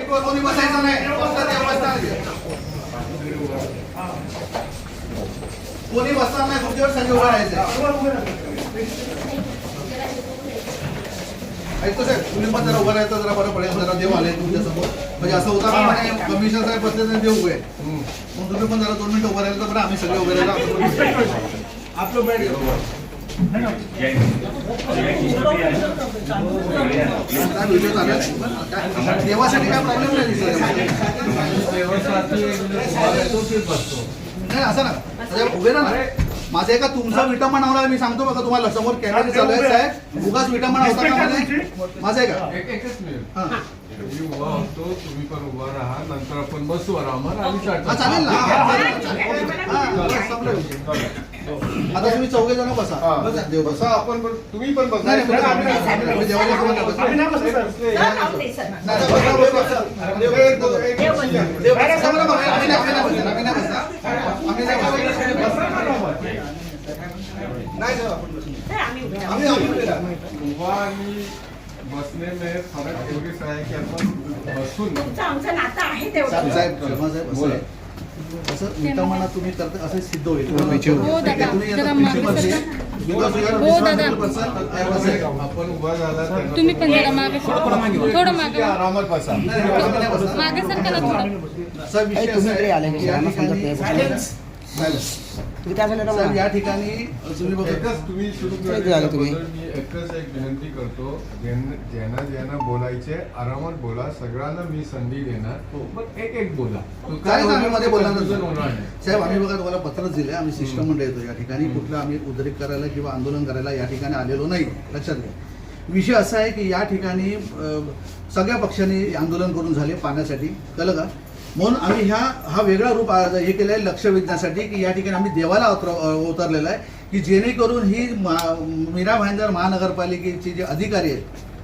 सीटवर कोणी बसायचं नाही, फक्त देवस्थान कोणी बसणार नाही, तुमच्यावर सगळे उभं राहायचं. ऐकतो साहेब, तुम्ही पण जरा उभं राहायचं, जरा बरं पडेल. जरा देव आले तुमच्यासमोर, म्हणजे असं होतं का म्हणजे कमिशनर साहेब बसले देव उभे, मग तुम्ही पण जरा 2 मिनिटं उभं राहिलं तर बरं, आम्ही सगळे उभे राहिलो. आपलं बेड घेऊ व्हिडिओ चालू देवासाठी काय प्रॉब्लेम नाही. नाही असं ना उभे ना, माझं एका तुमचा विटंबना होणार. मी सांगतो बघा तुम्हाला, समोर कॅमेरे चालू आहे साहेब, उगाच विटंबना होता का माझं आहे का? एकच मिनिट, मी उभा होतो, तुम्ही पण उभा राहा, नंतर आपण बसू आरामात आणि चालेल ना. आता तुम्ही 4 जण बसा, देव बसा, आपण पण तुम्ही पण बसा. उभा आणि बसने में फरक एवढीच आहे की आपण बसून आमचं नातं आहे तेवढं. असं विटंबना तुम्ही करता असं सिद्ध होईल. हो दादा, आपण उभा झाला तुम्ही पण जरा मागे थोडं मागे आरामात बसा. मागे सरका ना थोडं. असा विषय या ठिकाणी तुम्ही एकच तुम्ही सुरू केलं, मी एकच एक विनंती करतो, ज्यांना बोलायचे आरामात बोला, सगळ्यांना मी संधी देणार, पण एक बोला. काय मध्ये बोलणार साहेब, आम्ही बघा तुम्हाला पत्रच दिले, आम्ही सिस्टम मध्ये येतो. या ठिकाणी कुठलं आम्ही उद्रेक करायला किंवा आंदोलन करायला या ठिकाणी आलेलो नाही, लक्षात घ्या. विषय असा आहे की या ठिकाणी सगळ्या पक्षांनी आंदोलन करून झाले पाण्यासाठी, कळलं का? म्हणून आम्ही हा वेगळा रूप हे केलं आहे लक्ष वेधण्यासाठी, की या ठिकाणी आम्ही देवाला उतरलेला आहे, की जेणेकरून ही मीरा भाईंदर महानगरपालिकेचे जे अधिकारी आहेत,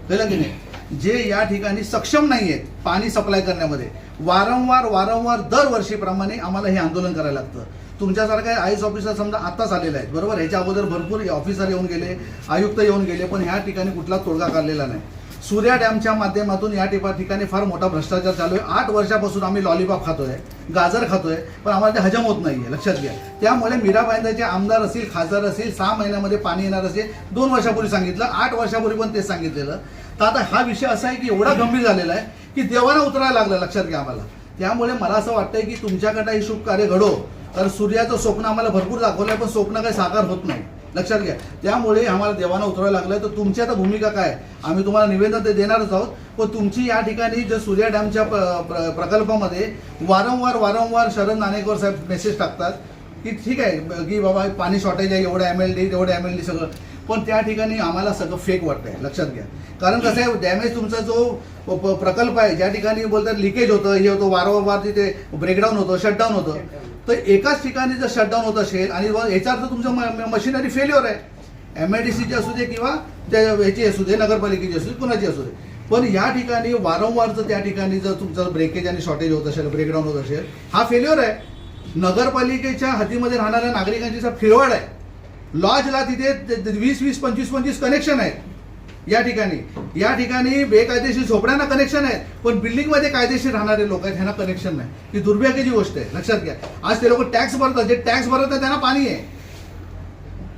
कळलं की नाही, जे या ठिकाणी सक्षम नाही आहेत पाणी सप्लाय करण्यामध्ये, वारंवार दरवर्षीप्रमाणे आम्हाला हे आंदोलन करायला लागतं. तुमच्यासारख्या आयएस ऑफिसर समजा आत्ताच आलेले आहेत, बरोबर, ह्याच्या अगोदर भरपूर ऑफिसर येऊन गेले, आयुक्त येऊन गेले, पण ह्या ठिकाणी कुठला तोडगा काढलेला नाही. सूर्या डॅमच्या माध्यमातून या ठिकाणी फार मोठा भ्रष्टाचार चालू आहे. 8 वर्षापासून आम्ही लॉलीपॉप खातोय, गाजर खातोय, पण आम्हाला ते हजम होत नाहीये, लक्षात घ्या. त्यामुळे मीरा भाईंदरचे आमदार असतील, खासदार असतील, 6 महिन्यामध्ये पाणी येणार असेल, 2 वर्षापूर्वी सांगितलं, 8 वर्षापूर्वी पण तेच सांगितलेलं. तर आता हा विषय असा आहे की एवढा गंभीर झालेला आहे की देवाला उतरायला लागलं, लक्षात घ्या आम्हाला. त्यामुळे मला असं वाटतंय की तुमच्याकडे हे शुभ कार्य घडो, तर सूर्याचं स्वप्न आम्हाला भरपूर दाखवलंय, पण स्वप्न काही साकार होत नाही, लक्षात घ्या. त्यामुळे आम्हाला देवानं उतरायला लागलं. तर तुमची आता भूमिका काय, आम्ही तुम्हाला निवेदन ते देणारच आहोत, पण तुमची या ठिकाणी जर सूर्या डॅमच्या प्रकल्पामध्ये वारंवार शरद नाणेकर साहेब मेसेज टाकतात की ठीक आहे की बाबा पाणी शॉर्टेज आहे, एवढं MLD तेवढं MLD सगळं, पण त्या ठिकाणी आम्हाला सगळं फेक वाटतंय, लक्षात घ्या. कारण कसं आहे, डॅमेज तुमचा जो प्रकल्प आहे, ज्या ठिकाणी बोलतात लिकेज होतं, हे होतं, वारंवार तिथे ब्रेकडाऊन होतं, शटडाऊन होतं, तर एकाच ठिकाणी जर शटडाऊन होत असेल आणि याचा अर्थ तुमचं मशिनरी फेल्युअर आहे, MIDCची असू दे किंवा ह्याची असू दे, नगरपालिकेची असू दे, कुणाची असू दे, पण या ठिकाणी वारंवार जर त्या ठिकाणी जर तुमचं ब्रेकेज आणि शॉर्टेज होत असेल, ब्रेकडाऊन होत असेल, हा फेल्युअर आहे. नगरपालिकेच्या हद्दीमध्ये राहणाऱ्या नागरिकांची फिरवड आहे. लॉजला तिथे 20-25 कनेक्शन आहेत. या ठिकाणी बेकायदेशीर झोपड्यांना कनेक्शन आहे, पण बिल्डिंगमध्ये कायदेशीर राहणारे लोक आहेत, ह्यांना कनेक्शन नाही. ही दुर्भाग्याची गोष्ट आहे, लक्षात घ्या. आज ते लोक टॅक्स भरतात, जे टॅक्स भरत नाही त्यांना पाणी आहे.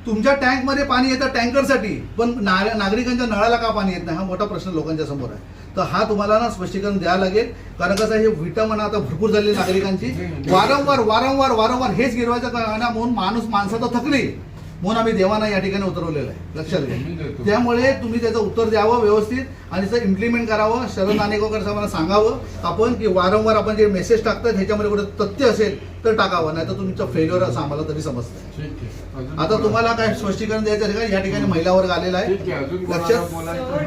तुमच्या टँकमध्ये पाणी येतं टँकरसाठी, पण नागरिकांच्या नळाला का पाणी येत नाही, हा मोठा प्रश्न लोकांच्या समोर आहे. तर हा तुम्हाला ना स्पष्टीकरण द्यावं लागेल. कारण कसं हे विटंबना आता भरपूर झाली नागरिकांची, वारंवार हेच गिरवायचं कारण म्हणून माणसं तर थकली, म्हणून आम्ही देवाना या ठिकाणी उतरवलेलं आहे, लक्षात घ्या. त्यामुळे तुम्ही त्याचं उत्तर द्यावं व्यवस्थित आणि त्याचं इम्प्लिमेंट करावं. शरद नाणेकर साहेबांना सांगावं आपण की वारंवार आपण जे मेसेज टाकतात ह्याच्यामध्ये कुठे तथ्य असेल तर टाकावं, नाही तर तुमचं फेल्युअर असं आम्हाला तरी समजतं. आता तुम्हाला काय स्पष्टीकरण द्यायचं आहे का? या ठिकाणी महिला वर्ग आलेला आहे, लक्षात.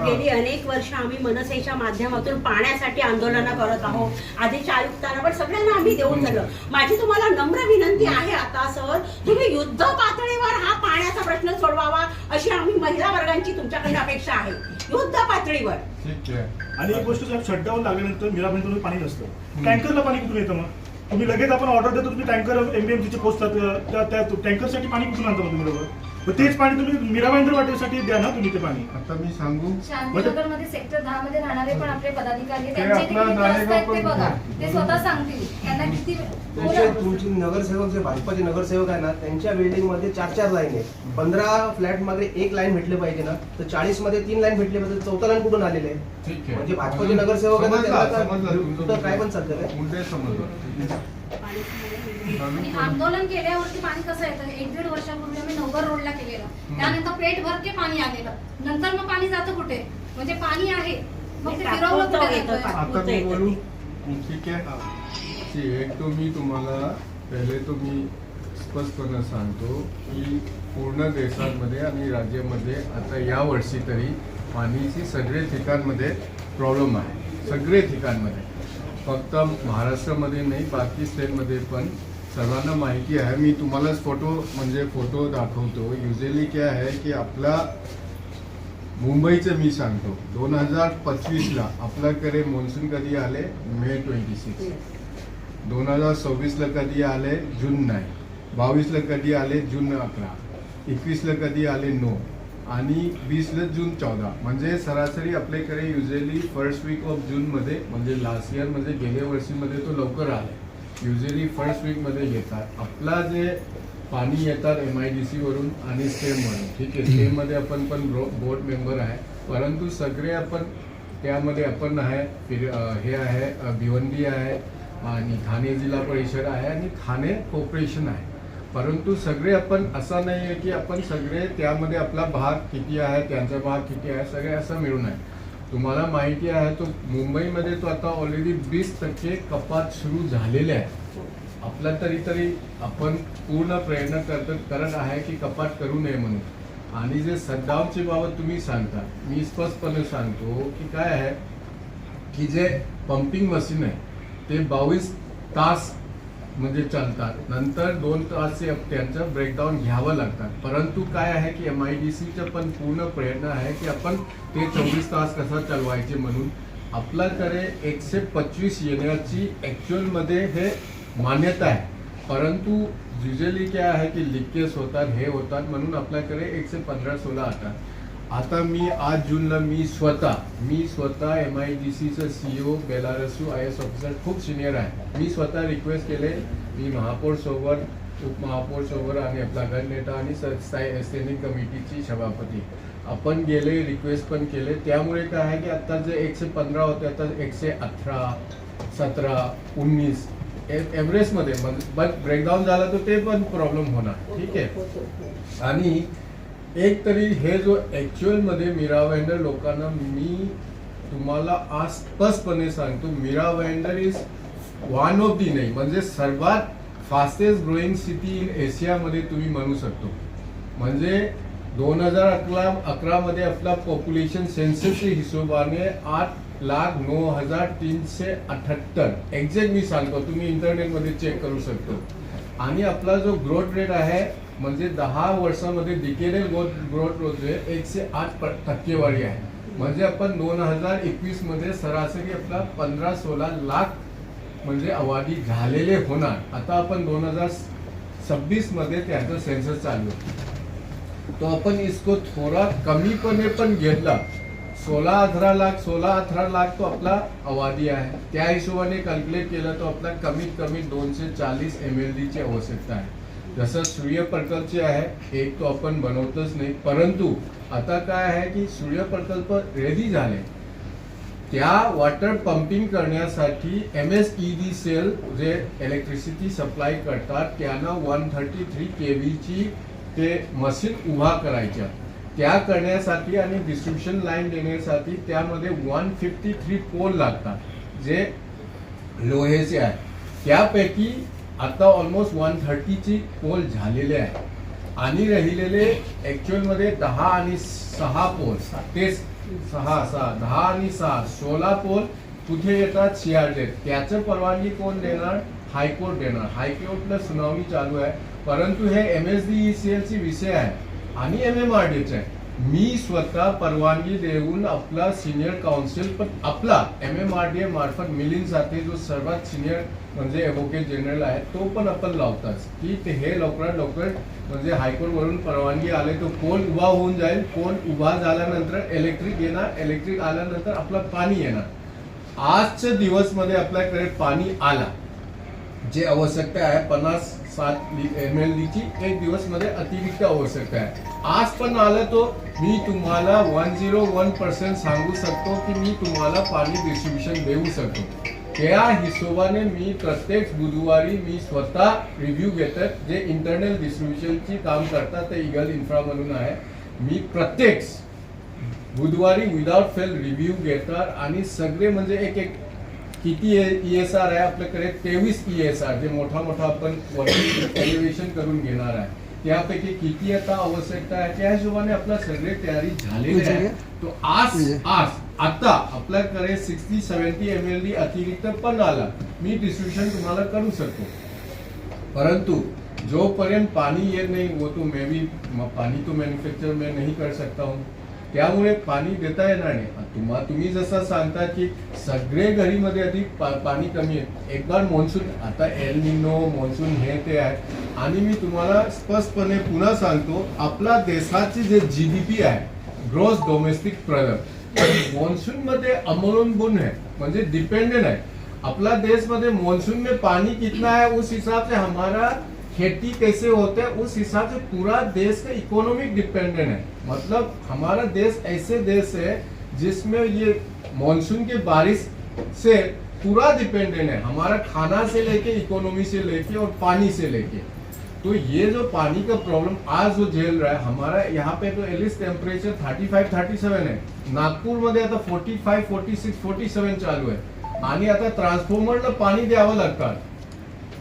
गेली अनेक वर्ष आम्ही मनसेच्या माध्यमातून पाण्यासाठी आंदोलन करत आहोत. आधीच्या आयुक्तांना पण सगळ्यांना आम्ही देऊन झालं. माझी तुम्हाला नम्र विनंती आहे आता सर, तुम्ही युद्ध पातळीवर हा पाण्याचा प्रश्न सोडवावा अशी आम्ही महिला वर्गांची तुमच्याकडे अपेक्षा आहे, युद्ध पातळीवर. आणि एक गोष्ट साहेब, शटडाऊन लागल्यानंतर मीरा भाईंदरमध्ये पाणी नसतं, टँकरला पाणी कुठून येतं? मग तुम्ही लगेच आपण ऑर्डर देतो, तुम्ही टँकर MBMCचे पोचतात, त्या टँकरसाठी पाणी कुठून आणता तुम्ही? बरोबर मग तेच पाणी तुम्ही मीरा भाईंदर वाटेसाठी द्या ना तुम्ही ते पाणी. आता मी सांगू शांतीनगरमध्ये सेक्टर 10 मध्ये राहणारे पण आपले पदाधिकारी आहेत. ते त्यांचे आपला किती त्रस्त आहेत ते नालेगाव बघा. पण ते स्वतः सांगतील त्यांना किती तुमचे तुमची नगरसेवक जे भाजपाचे नगरसेवक आहे ना त्यांच्या बिल्डिंग मध्ये 4 लाईन आहे. 15 फ्लॅट मध्ये 1 लाईन भेटले पाहिजे ना, तर 40 मध्ये 3 लाईन भेटले पाहिजे. 4था लाईन कुठून आलेले आहे? ठीक आहे. म्हणजे भाजपाचे नगरसेवक आहेत ना, समजलं, त्यांना समजलं तर तुमचं काय पण चालतं काय? मुद्दे समजलं. आणि आंदोलन केल्यावरती पाणी कसं येतं? 1-1.5 वर्षापूर्वी आम्ही नवघर रोडला केलेलं, त्यानंतर पेट भर के पाणी आलेलं, नंतर मग पाणी जातं कुठे? म्हणजे पाणी आहे मग ते फिरवलं कुठे जातं? आता मी बोलू ठीक आहे. एक तो मी तुम्हाला पहिले तो मी स्पष्टपणे सांगतो की पूर्ण देशामध्ये आणि राज्यामध्ये आता या वर्षी तरी पाणीची सगळे ठिकाणमध्ये प्रॉब्लेम आहे. सगळे ठिकाणमध्ये, फक्त महाराष्ट्रामध्ये नाही, बाकी स्टेटमध्ये पण सर्वांना माहिती आहे. मी तुम्हालाच फोटो दाखवतो. युजली काय आहे की आपला मुंबईचं मी सांगतो 2025ला आपल्याकडे मान्सून कधी आले? मे 26. 2026ला कधी आले? जून 9. 22ला कधी आले? जून 11. 21ला कधी आले? 9. आणि 20ला जून 14. म्हणजे सरासरी आपल्याकडे युजली फर्स्ट वीक ऑफ जूनमध्ये, म्हणजे लास्ट इयर म्हणजे गेल्या वर्षीमध्ये तो लवकर आला. युजली फर्स्ट वीकमध्ये येतात. आपला जे पाणी येतात MIDC वरून आणि स्टेमवरून, ठीक आहे. स्टेममध्ये आपण पण बोर्ड मेंबर आहे, परंतु सगळे आपण त्यामध्ये आपण आहे, हे आहे भिवंडी आहे आणि ठाणे जिल्हा परिषद आहे आणि ठाणे कॉर्पोरेशन आहे. परंतु सगळे आपण असं नाही आहे की आपण सगळे त्यामध्ये आपला भाग किती आहे, त्यांचा भाग किती आहे, सगळे असं मिळून आहे. तुम्हाला माहिती आहे तो मुंबईमध्ये तो आता ऑलरेडी 20% कपात सुरू झालेले आहे. आपला तरी आपण पूर्ण प्रयत्न करत आहे की कपात करू नये म्हणून. आणि जे शटडाऊनची बाबत तुम्ही सांगता, मी स्पष्टपणे सांगतो की काय आहे की जे पंपिंग मशीन आहे ते 22 तास म्हणजे चालतात, नंतर 2 तास त्यांचं ब्रेकडाऊन घ्यावं लागतात. परंतु काय आहे की MIDCचं पण पूर्ण प्रयत्न आहे की आपण ते 24 तास कसं चालवायचे म्हणून. आपल्याकडे 125 येण्याची ॲक्च्युअलमध्ये हे मान्यता आहे, परंतु युजली काय आहे की लिकेज होतात, हे होतात, म्हणून आपल्याकडे 115-16 आता. आता मी 8 जूनला मी स्वतः MIDCचं CEO बेलारसू IS ऑफिसर खूप सिनियर आहे. मी स्वतः रिक्वेस्ट केले, मी महापौर सोबत, उपमहापौर सोबत आणि आपला गटनेता आणि स्टँडिंग कमिटीची सभापती आपण गेले, रिक्वेस्ट पण केले. त्यामुळे काय आहे की आता जे 115 होते आता 118, 17, 19 एव्हरेजमध्ये, बट ब्रेकडाऊन झाला तर ते पण प्रॉब्लेम होणार, ठीक आहे. आणि एक तरी हे जो ॲक्च्युअलमध्ये मीरा भाईंदर लोकांना मी तुम्हाला आज स्पष्टपणे सांगतो, Mira Bhayandar is one of the नाही म्हणजे सर्वात फास्टेस्ट ग्रोईंग सिटी इन एशियामध्ये तुम्ही म्हणू शकतो. म्हणजे 2011 मध्ये आपला पॉप्युलेशन सेन्ससच्या हिशोबाने 8,09,378 एक्झॅक्ट मी सांगतो, तुम्ही इंटरनेटमध्ये चेक करू शकतो. आणि आपला जो ग्रोथ रेट आहे म्हणजे 10 वर्षामध्ये डिकेडल ग्रोथ रेट 108% आहे. म्हणजे आपण 2021 मध्ये सरासरी आपला 15-16 लाख म्हणजे आबादी झालेले होणार. आता आपण 2026 मध्ये त्याचा सेन्सस चालू आहे, तो आपण इसको थोडा कमीपणे पण घेतला, 16-18 लाख तो आपला आबादी आहे. त्या हिशोबाने कॅल्क्युलेट केलं तो आपला कमीत कमी 240 MLD ची आवश्यकता आहे. जसं सूर्य प्रकल्पचे आहे, एक तो आपण बनवतच नाही, परंतु आता काय आहे की सूर्य प्रकल्प रेडी झाले, त्या वॉटर पंपिंग करण्यासाठी MSED सेल जे इलेक्ट्रिसिटी सप्लाय करतात त्यांना 133 kV ची ते मशीन उभा करायच्या. त्या करण्यासाठी आणि डिस्ट्रीब्युशन लाईन देण्यासाठी त्यामध्ये 153 पोल लागतात जे लोहेचे आहे. त्यापैकी आता ऑलमोस्ट 130ची पोल झालेले आहे आणि राहिलेले ॲक्च्युअलमध्ये 10 आणि 6 पोल, ते 10 आणि 6 16 पोल कुठे येतात? CRZ. त्याचं परवानगी कोण देणार? हायकोर्ट देणार. हायकोर्टला सुनावणी चालू आहे, परंतु हे MSDECL ची विषय आहे आणि MMRDचे आहे. मी स्वतः परवानगी देऊन आपला सिनियर काउन्सिल पण आपला MMRDA मार्फत मिलिंदसाठी जो सर्वात सिनियर म्हणजे ॲडव्होकेट जनरल आहे तो पण आपण लावताच की ते हे लवकरात लवकर म्हणजे हायकोर्ट वरून परवानगी आले तो पोल उभा होऊन जाईल. पोल उभा झाल्यानंतर इलेक्ट्रिक येणार, इलेक्ट्रिक आल्यानंतर आपलं पाणी येणार. आजच्या दिवस मध्ये आपल्याकडे पाणी आला जे आवश्यकता आहे 50-60 ml ची एक दिवस मध्ये अतिरिक्त आवश्यकता आहे. आज पण आलं तो मी तुम्हाला 101% सांगू शकतो की मी तुम्हाला पाणी डिस्ट्रीब्युशन देऊ शकतो. त्या हिशोबाने मी प्रत्येक बुधवारी मी स्वतः रिव्ह्यू घेतात जे इंटरनल डिस्ट्रीब्युशनची काम करतात ते ईगल इन्फ्रा म्हणून आहे. मी प्रत्येक बुधवारी विदाउट फेल रिव्ह्यू घेतात आणि सगळे म्हणजे एक किती ESR आहे आपल्याकडे 23 ESR जे मोठा आपण एलिव्हेशन करून घेणार आहे त्यापैकी किती आता आवश्यकता आहे त्या हिशोबाने आपला सगळे तयारी झालेली आहे. तो आज आता आपल्याकडे 60-70 ml अतिरिक्त पण आला मी डिस्ट्रीब्युशन तुम्हाला करू शकतो. परंतु जोपर्यंत पानी येत नहीं वो तो मैं भी पानी तो मैन्युफॅक्चर मैं नहीं कर सकता हूँ त्यामुळे पाणी देता येणार नाही. तुम्ही जसं सांगता की सगळे घरीमध्ये अधिक पाणी कमी आहे. एक बार मॉन्सून आता एल निनो मॉन्सून हे ते आहे आणि मी तुम्हाला स्पष्टपणे पुन्हा सांगतो आपला देशाची जे GDP आहे ग्रॉस डोमेस्टिक प्रोडक्ट मॉन्सून मध्ये अवलंबून है म्हणजे डिपेंडेंट है. अपना देश मध्ये मॉनसून में पानी कितना है उस हिसाब से हमारा खेती कैसे होते हैं उस हिसाब से पूरा देश का इकोनॉमिक डिपेंडेंट है. मतलब हमारा देश ऐसे देश है जिसमें ये मॉनसून के बारिश से पूरा डिपेंडेंट है. हमारा खाना से लेके इकोनॉमी से लेके और पानी से लेके. तो ये जो पानी का प्रॉब्लम आज जो झेल रहा है हमारा यहाँ पे तो एटलीस्ट टेम्परेचर 35-37 है. नागपूर मध्ये आता 45, 46, 47 चालू आहे आणि आता ट्रान्सफॉर्मरला पाणी द्यावं लागतं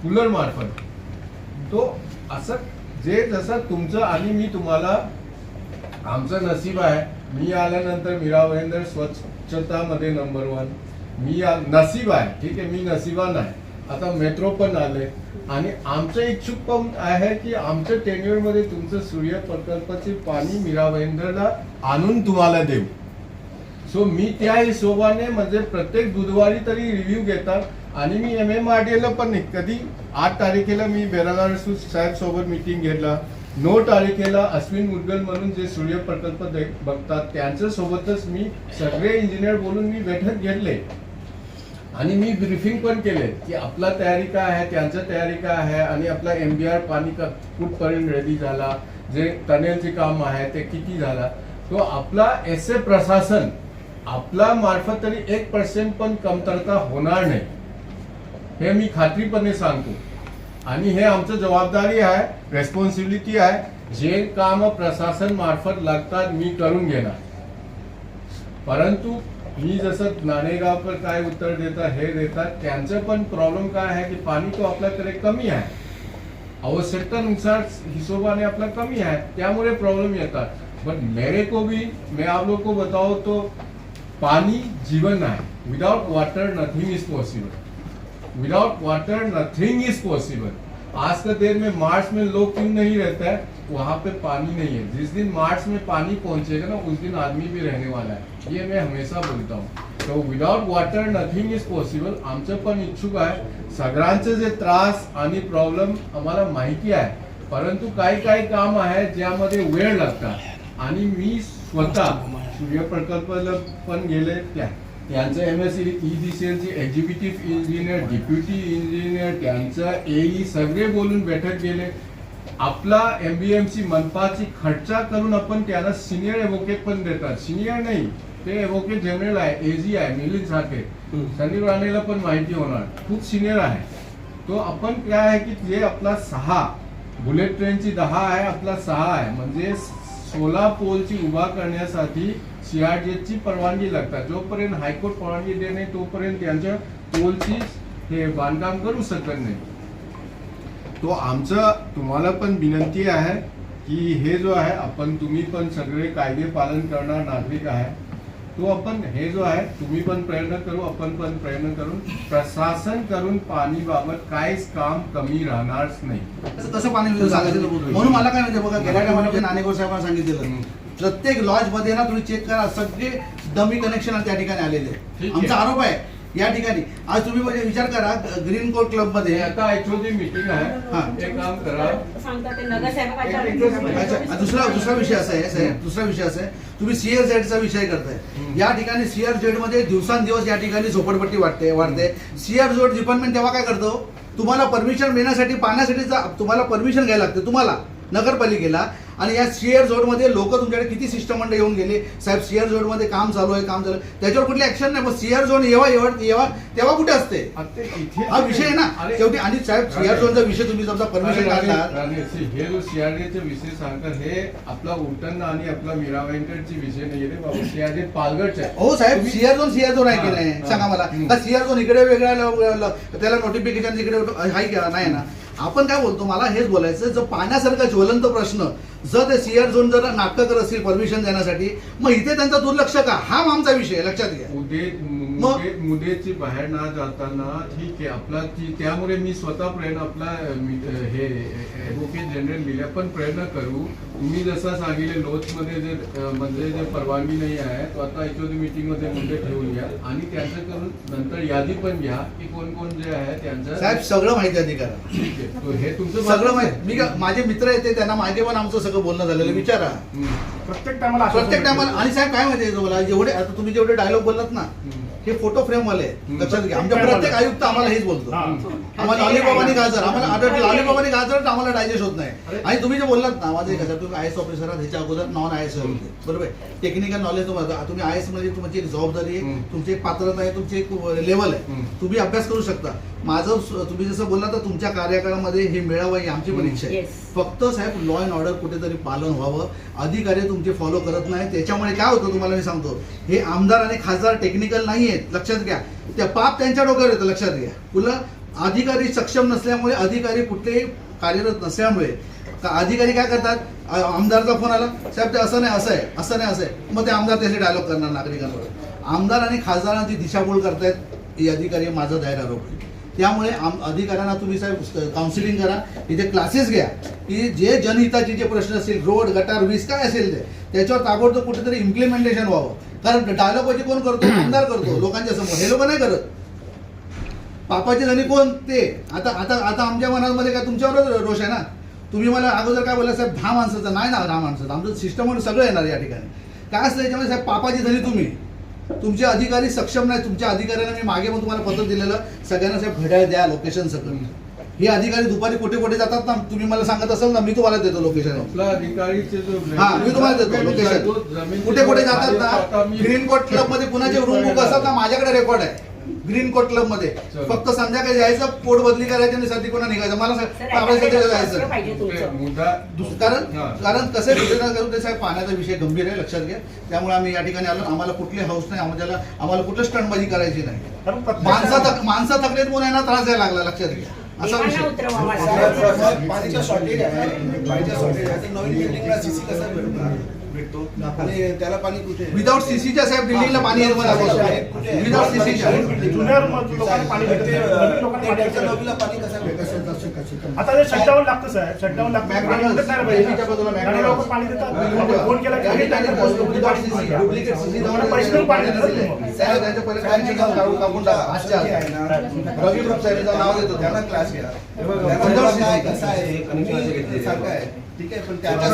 कूलर मार्फत. तो असं जे जसं तुमचं आणि मी तुम्हाला आमचं नशीब आहे. मी आल्यानंतर मीरा भाईंदर स्वच्छतामध्ये नंबर 1 मी नशीब आहे. ठीक आहे मी नशिबान आहे. आता मेट्रो पण आले आणि आमचं इच्छुक पण आहे की आमच्या टेन्युअर मध्ये तुमचं सूर्य प्रकल्पाचे पाणी मीरा भाईंदरला आणून तुम्हाला देऊ. सो मी त्या हिशोबाने म्हणजे प्रत्येक बुधवारी तरी रिव्ह्यू घेतात आणि मी MMRDA पण कधी 8 तारखेला मी बेरालाल साहेब सोबत मीटिंग घेतला. 9 तारखेला अश्विन मुदगल म्हणून जे सूर्य प्रकल्प बघतात त्यांच्या सोबतच मी सगळे इंजिनियर बोलून मी बैठक घेतले आणि मी ब्रीफिंग पण केले की आपला तयारी काय आहे त्यांची तयारी काय आहे आणि आपला MBR पाणी का कुठपर्यंत रेडी झाला जे टनेलचे काम आहे ते किती झाला. तो आपला ऐसे प्रशासन आपला मार्फत तरी 1% पण कमतरता होणार नाही हे मी खात्रीपणे सांगतो. आणि हे आमचं जबाबदारी आहे रेस्पॉन्सिबिलिटी आहे. जे काम प्रशासन मार्फत लागतात मी करून घेणार. परंतु मी जसं नाणेगाव पर काय उत्तर देतात हे देतात त्यांचं पण प्रॉब्लेम काय आहे की पाणी तो आपल्याकडे कमी आहे आवश्यकतानुसार हिशोबाने आपला कमी आहे त्यामुळे प्रॉब्लेम येतात. बट मेरे को भी मैं आप लोग को बताओ तो पानी जीवन है. Without water nothing is possible. Without water nothing is possible. आज का देर में मार्च में लोग क्यों नहीं रहता है वहां पे पानी नहीं है. जिस दिन मार्च में पानी पहुंचेगा ना उस दिन आदमी भी रहने वाला है. ये मैं हमेशा बोलता हूँ. तो without water nothing is possible. आमचं पण इच्छुक आहे. सगळ्यांचे जे त्रास आणि प्रॉब्लेम आम्हाला माहिती आहे परंतु काही काम आहे ज्यामध्ये वेळ लागतात आणि मी स्वतः सूर्य प्रकल्पाला पण गेले त्यांचं MSc EDCLची एक्झिक्युटिव्ह इंजिनियर डेप्युटी इंजिनियर त्यांचं AE सगळे बोलून बैठक गेले. आपला MBMC मनपाची खर्चा करून आपण त्याला सिनियर ॲडव्होकेट पण देतात. सिनियर नाही ते ॲडव्होकेट जनरल आहे AG आहे मिलिंद साठे. संदीप राणेला पण माहिती होणार खूप सिनियर आहे. तो आपण काय आहे की जे आपला 6 बुलेट ट्रेनची 10 आहे आपला 6 आहे म्हणजे 16 पोलची उभा करण्यासाठी CRDAची परवानगी लागतात. जोपर्यंत हायकोर्ट परवानगी देत नाही तोपर्यंत त्यांच्या पोलची हे बांधकाम करू शकत नाही. तो आमचं तुम्हाला पण विनंती आहे की हे जो आहे आपण तुम्ही पण सगळे कायदे पालन करणार नागरिक आहे. तो आपण हे जो आहे तुम्ही पण प्रयत्न करू आपण पण प्रयत्न करून प्रशासन करून पाणी बाबत काहीच काम कमी राहणारच नाही. तसं पाणी सांगायचं म्हणून मला काय म्हणजे बघा गेल्या टायमाला नाणेगाव साहेबांना सांगितलेलं प्रत्येक लॉज मध्ये ना तुम्ही चेक करा, सगळे डमी कनेक्शन त्या ठिकाणी आलेले आहेत. ठीक आहे. आमचा आरोप आहे या ठिकाणी. आज तुम्ही म्हणजे विचार करा ग्रीन कोर्ट क्लब हे मध्ये आता ऍक्च्युअली मीटिंग हा. आहे, एक काम करा. सांगतात ते नगरसेवकाच्या अच्छा, दुसरा विषय असा आहे साहेब, दुसरा विषय असा आहे, तुम्ही सीआरझेडचा विषय करताय. या ठिकाणी सीआरझेड मध्ये दिवसांदिवस या ठिकाणी झोपडपट्टी वाढते. सीआरझेड डिपार्टमेंट तेव्हा काय करतो, तुम्हाला परमिशन मिळण्यासाठी पाण्यासाठी तुम्हाला परमिशन घ्यायला लागते तुम्हाला नगरपालिकेला. आणि या सीआर झोनमध्ये लोक तुमच्याकडे किती शिष्टमंडळ येऊन गेले, साहेब सीआर झोनमध्ये काम चालू आहे, त्याच्यावर कुठली ऍक्शन नाही. पण सीआर झोन येवा तेव्हा कुठे असते, आता इथे हा विषय आहे ना शेवटी. आणि साहेब सीआर झोनचा विषय तुम्ही समजा परमिशन काढला, हे जो सीआरडीचे विषय सांगतात हे आपला उलटण आणि आपला मीरा व्यंकटचे विषय नाही रे बाबा. सीआरडी पालघरचे आहे. हो साहेब, सीआर झोन आहे की नाही हा. सांगा मला. का सीआर झोन इकडे वेगळा त्याला नोटिफिकेशन इकडे आहे का नाही ना. आपण काय बोलतो, मला हेच बोलायचं, जर पाण्यासारखा ज्वलंत प्रश्न जर ते सीआर झोन जर नाटकं करत असतील परमिशन देण्यासाठी, मग इथे त्यांचा दुर्लक्ष का, हा आमचा विषय आहे, लक्षात घ्या. मुदेची बाहेर ना जाताना ठीक आहे आपला त्यामुळे मी स्वतः प्रयत्न आपला हे ऍडव्होकेट जनरल लिहिल्या पण प्रयत्न करू. तुम्ही जसं सांगितले लोच मध्ये म्हणजे जे परवानगी नाही आहे तो आता ऍक्च्युअली मीटिंग मध्ये मुद्दे ठेवून घ्या आणि त्यांचं करून नंतर यादी पण घ्या की कोण कोण जे आहे त्यांचं साहेब सगळं माहिती अधिकार ठीक आहे. तो हे तुमचं सगळं माहिती. मी माझे मित्र येते त्यांना माहिती, पण आमचं सगळं बोलणं झालेलं विचारा प्रत्येक टायमाला प्रत्येक टायमाला. आणि साहेब काय माहिती आहे तुम्हाला, जेवढे आता तुम्ही जेवढे डायलॉग बोललात ना हे फोटो फ्रेम वाले लक्षात घ्या. आमच्या प्रत्येक आयुक्त आम्हाला हेच बोलतो, आम्हाला लॉलीपॉपानी गाजर, आम्हाला आढळलं लॉलीपॉपानी गाजर आम्हाला डायजेस्ट होत नाही. आणि तुम्ही जे बोललात ना माझं एक तुम्ही आय एस ऑफिसर आहात, ह्याच्या अगोदर नॉन आय एस होते बरोबर. टेक्निकल नॉलेज तुम्हाला, तुम्ही आय एस म्हणजे तुमची एक जबाबदारी आहे, तुमची एक पात्रता आहे, तुमची एक लेवल आहे, तुम्ही अभ्यास करू शकता. माझं तुम्ही जसं बोलला तर तुमच्या कार्यकाळामध्ये हे मिळावं ही आमची पण इच्छा आहे. फक्त साहेब लॉ अँड ऑर्डर कुठेतरी पालन व्हावं, अधिकारी तुमचे फॉलो करत नाही. त्याच्यामुळे काय होतं तुम्हाला मी सांगतो, हे आमदार आणि खासदार टेक्निकल नाही आहेत, लक्षात घ्या. त्या पाप त्यांच्या डोक्यावर येतं, लक्षात घ्या. पुन्हा अधिकारी सक्षम नसल्यामुळे, अधिकारी कुठलेही कार्यरत नसल्यामुळे अधिकारी काय करतात, आमदारचा फोन आला साहेब ते असं नाही असं आहे, असं नाही असं आहे, मग ते आमदार त्याचे डायलॉग करणार नागरिकांवर. आमदार आणि खासदारांची दिशाभूल करतायत हे अधिकारी, माझा जाहीर आरोप आहे. त्यामुळे अधिकाऱ्यांना तुम्ही साहेब काउन्सिलिंग करा, इथे क्लासेस घ्या की जे जनहिताचे जे प्रश्न असतील, रोड गटार वीज काय असेल त्याच्यावर ताबडतोब कुठेतरी इम्प्लिमेंटेशन व्हावं. कारण डायलॉग कोण करतो, आमदार करतो लोकांच्या समोर, हे लोक नाही करत. पापाचे धनी कोण ते. आता आता आता आमच्या मनामध्ये काय तुमच्यावरच रोष आहे ना. तुम्ही मला अगोदर काय बोलला साहेब 10 माणसाचं नाही ना, 10 माणसाचं आमचं सिस्टम सगळं येणार या ठिकाणी. काय असतं याच्यामध्ये साहेब, पापाची धनी तुम्ही, तुमचे अधिकारी सक्षम नाही. तुमच्या अधिकाऱ्यांना मी मागे पण तुम्हाला पत्र दिलेलं, सगळ्यांना साहेब घड्याळ द्या, लोकेशन सगळं. हे अधिकारी दुपारी कुठे कुठे जातात ना, तुम्ही मला सांगत असाल ना, मी तुम्हाला देतो लोकेशन. आपला अधिकारीचे जो हा मी तुम्हाला देतो लोकेशन. कुठे कुठे जातात ना, ग्रीन कोर्ट क्लब मध्ये कुणाचे रूम बुक असतात ना, माझ्याकडे रेकॉर्ड आहे. ग्रीन कोर्ट क्लब मध्ये फक्त संध्याकाळी जायचं, पोट बदली करायची आणि साठी कोणा निघायचं. मला जायचं कारण कसं करून ते साहेब पाण्याचा विषय गंभीर आहे, लक्षात घ्या. त्यामुळे आम्ही या ठिकाणी आलो. आम्हाला कुठले हाऊस नाही, आम्हाला कुठलं स्टंटबाजी करायची नाही. माणसं थकलेत म्हणून यांना त्रास द्यायला लागला, लक्षात घ्या. असा विषय पाण्याच्या शॉर्टेज आहे, पाण्याच्या शॉर्टेज आहे. नवीन बिल्डिंगला सीसी कसा भेटतो आणि त्याला पाणी कुठे, विदाउट सीसीच्या साहेब बिल्डिंगला पाणी येत मला विदाउट सीसीच्या जुन्या लोकांना पाणी भेटते, नवीन लोकांना पाणी भेटते. नवीला पाणी कसं भेटतं. आता ते शटडाऊन लागतं साहेब, शटडाऊन लागतं. पाणी भेटत नाही रे बाई. नवीन लोक पाणी देतात, आपण फोन केला की डुप्लिकेट सीसी पैसे देऊन पाणी देतात. त्यांच्या पहिले काय कापून टाका. रवी ग्रुप साहेबांचं नाव देतो त्यांना क्लास घ्या. Without CC. कसं आहे, ठीक आहे पण त्याच्या